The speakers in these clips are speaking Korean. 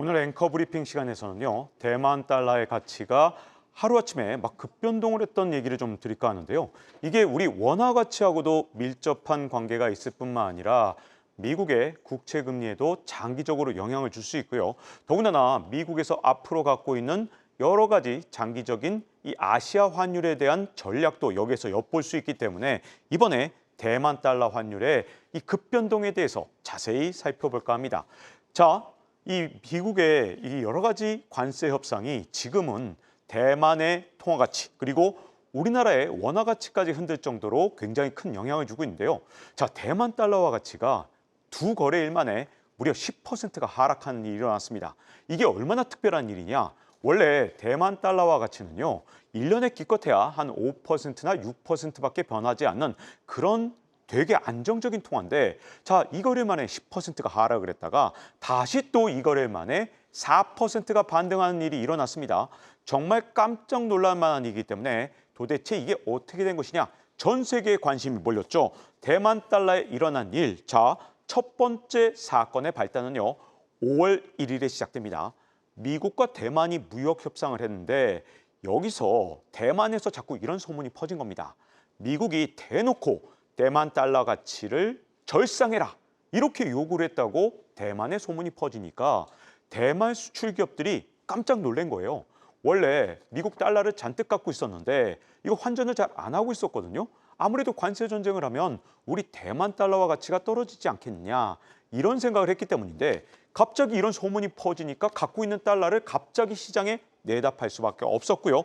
오늘 앵커 브리핑 시간에서는요, 대만 달러의 가치가 하루아침에 막 급변동을 했던 얘기를 좀 드릴까 하는데요. 이게 우리 원화 가치하고도 밀접한 관계가 있을 뿐만 아니라 미국의 국채 금리에도 장기적으로 영향을 줄 수 있고요. 더군다나 미국에서 앞으로 갖고 있는 여러 가지 장기적인 이 아시아 환율에 대한 전략도 여기에서 엿볼 수 있기 때문에 이번에 대만 달러 환율의 이 급변동에 대해서 자세히 살펴볼까 합니다. 자, 이 미국의 이 여러 가지 관세 협상이 지금은 대만의 통화 가치 그리고 우리나라의 원화 가치까지 흔들 정도로 굉장히 큰 영향을 주고 있는데요. 자, 대만 달러화 가치가 두 거래일 만에 무려 10%가 하락하는 일이 일어났습니다. 이게 얼마나 특별한 일이냐? 원래 대만 달러화 가치는요, 1년에 기껏해야 한 5%나 6%밖에 변하지 않는 그런 되게 안정적인 통화인데, 자, 이 거래일 만에 10%가 하락을 했다가 다시 또 이 거래일 만에 4%가 반등하는 일이 일어났습니다. 정말 깜짝 놀랄 만한 일이기 때문에 도대체 이게 어떻게 된 것이냐? 전 세계에 관심이 몰렸죠. 대만 달러에 일어난 일. 자, 첫 번째 사건의 발단은요, 5월 1일에 시작됩니다. 미국과 대만이 무역 협상을 했는데 여기서 대만에서 자꾸 이런 소문이 퍼진 겁니다. 미국이 대놓고 대만 달러 가치를 절상해라, 이렇게 요구를 했다고 대만에 소문이 퍼지니까 대만 수출 기업들이 깜짝 놀란 거예요. 원래 미국 달러를 잔뜩 갖고 있었는데 이거 환전을 잘 안 하고 있었거든요. 아무래도 관세 전쟁을 하면 우리 대만 달러와 가치가 떨어지지 않겠느냐, 이런 생각을 했기 때문인데 갑자기 이런 소문이 퍼지니까 갖고 있는 달러를 갑자기 시장에 내다 팔 수밖에 없었고요.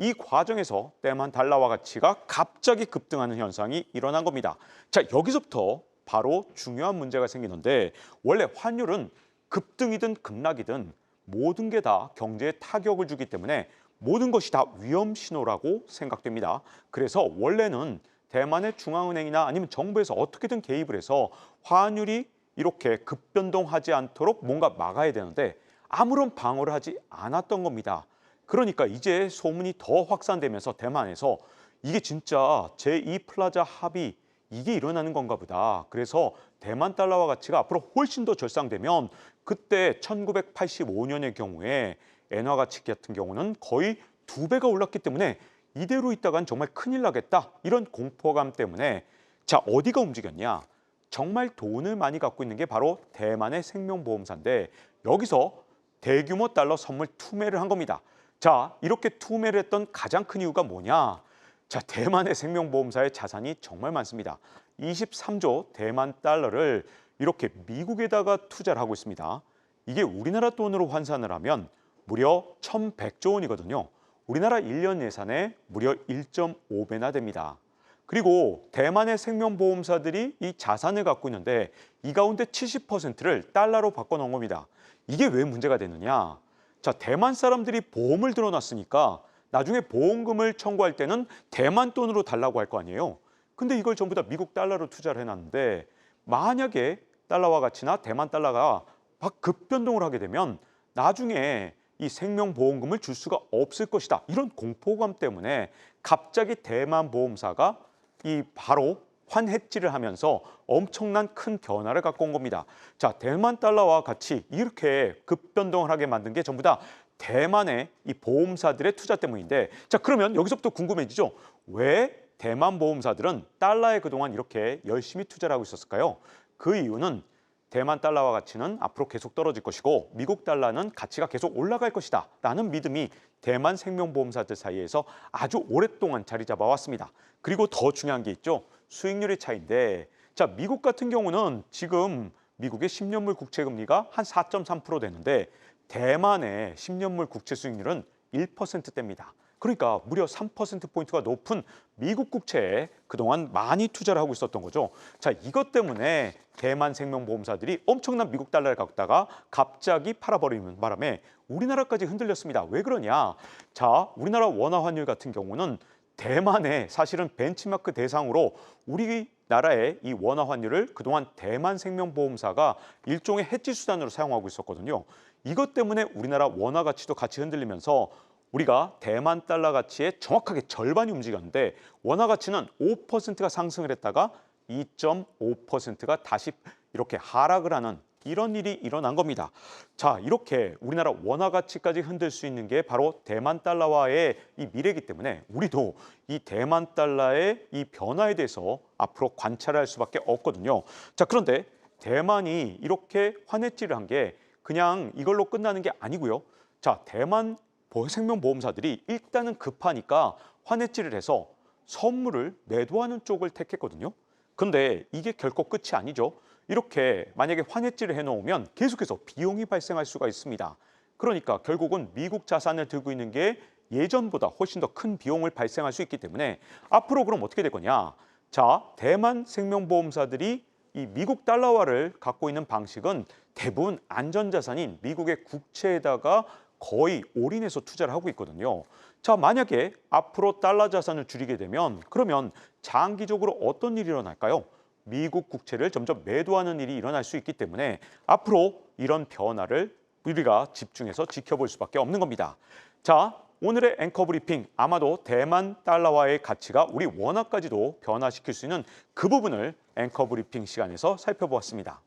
이 과정에서 대만 달러화 가치가 갑자기 급등하는 현상이 일어난 겁니다. 자, 여기서부터 바로 중요한 문제가 생기는데, 원래 환율은 급등이든 급락이든 모든 게 다 경제에 타격을 주기 때문에 모든 것이 다 위험 신호라고 생각됩니다. 그래서 원래는 대만의 중앙은행이나 아니면 정부에서 어떻게든 개입을 해서 환율이 이렇게 급변동하지 않도록 뭔가 막아야 되는데 아무런 방어를 하지 않았던 겁니다. 그러니까 이제 소문이 더 확산되면서 대만에서 이게 진짜 제2 플라자 합의, 이게 일어나는 건가 보다. 그래서 대만 달러화 가치가 앞으로 훨씬 더 절상되면 그때 1985년의 경우에 엔화 가치 같은 경우는 거의 2배가 올랐기 때문에 이대로 있다간 정말 큰일 나겠다, 이런 공포감 때문에 자, 어디가 움직였냐? 정말 돈을 많이 갖고 있는 게 바로 대만의 생명보험사인데 여기서 대규모 달러 선물 투매를 한 겁니다. 자, 이렇게 투매를 했던 가장 큰 이유가 뭐냐? 자, 대만의 생명보험사의 자산이 정말 많습니다. 23조 대만 달러를 이렇게 미국에다가 투자를 하고 있습니다. 이게 우리나라 돈으로 환산을 하면 무려 1,100조 원이거든요. 우리나라 1년 예산의 무려 1.5배나 됩니다. 그리고 대만의 생명보험사들이 이 자산을 갖고 있는데 이 가운데 70%를 달러로 바꿔놓은 겁니다. 이게 왜 문제가 되느냐? 자, 대만 사람들이 보험을 들어놨으니까 나중에 보험금을 청구할 때는 대만 돈으로 달라고 할 거 아니에요. 근데 이걸 전부 다 미국 달러로 투자를 해놨는데 만약에 달러화 가치나 대만 달러가 막 급변동을 하게 되면 나중에 이 생명보험금을 줄 수가 없을 것이다, 이런 공포감 때문에 갑자기 대만 보험사가 이 바로 환해지를 하면서 엄청난 큰 변화를 갖고 온 겁니다. 자, 대만 달러와 같이 이렇게 급변동을 하게 만든 게 전부 다 대만의 이 보험사들의 투자 때문인데, 자, 그러면 여기서부터 궁금해지죠. 왜 대만 보험사들은 달러에 그동안 이렇게 열심히 투자를 하고 있었을까요? 그 이유는 대만 달러화 가치는 앞으로 계속 떨어질 것이고 미국 달러는 가치가 계속 올라갈 것이다 라는 믿음이 대만 생명보험사들 사이에서 아주 오랫동안 자리 잡아왔습니다. 그리고 더 중요한 게 있죠. 수익률의 차이인데, 자, 미국 같은 경우는 지금 미국의 10년물 국채 금리가 한 4.3% 되는데 대만의 10년물 국채 수익률은 1%대입니다. 그러니까 무려 3%포인트가 높은 미국 국채에 그동안 많이 투자를 하고 있었던 거죠. 자, 이것 때문에 대만 생명보험사들이 엄청난 미국 달러를 갖다가 갑자기 팔아버리는 바람에 우리나라까지 흔들렸습니다. 왜 그러냐? 자, 우리나라 원화 환율 같은 경우는 대만의 사실은 벤치마크 대상으로 우리나라의 이 원화 환율을 그동안 대만 생명보험사가 일종의 해지 수단으로 사용하고 있었거든요. 이것 때문에 우리나라 원화 가치도 같이 흔들리면서 우리가 대만 달러 가치의 정확하게 절반이 움직였는데 원화 가치는 5%가 상승을 했다가 2.5%가 다시 이렇게 하락을 하는 이런 일이 일어난 겁니다. 자, 이렇게 우리나라 원화 가치까지 흔들 수 있는 게 바로 대만 달러화의 이 미래이기 때문에 우리도 이 대만 달러의 이 변화에 대해서 앞으로 관찰할 수밖에 없거든요. 자, 그런데 대만이 이렇게 환해질을 한 게 그냥 이걸로 끝나는 게 아니고요. 자, 대만 생명보험사들이 일단은 급하니까 환해질을 해서 선물을 매도하는 쪽을 택했거든요. 근데 이게 결코 끝이 아니죠. 이렇게 만약에 환해질을 해놓으면 계속해서 비용이 발생할 수가 있습니다. 그러니까 결국은 미국 자산을 들고 있는 게 예전보다 훨씬 더 큰 비용을 발생할 수 있기 때문에 앞으로 그럼 어떻게 될 거냐? 자, 대만 생명보험사들이 이 미국 달러화를 갖고 있는 방식은 대부분 안전자산인 미국의 국채에다가 거의 올인해서 투자를 하고 있거든요. 자, 만약에 앞으로 달러 자산을 줄이게 되면 그러면 장기적으로 어떤 일이 일어날까요? 미국 국채를 점점 매도하는 일이 일어날 수 있기 때문에 앞으로 이런 변화를 우리가 집중해서 지켜볼 수밖에 없는 겁니다. 자, 오늘의 앵커 브리핑 아마도 대만 달러화의 가치가 우리 원화까지도 변화시킬 수 있는 그 부분을 앵커 브리핑 시간에서 살펴보았습니다.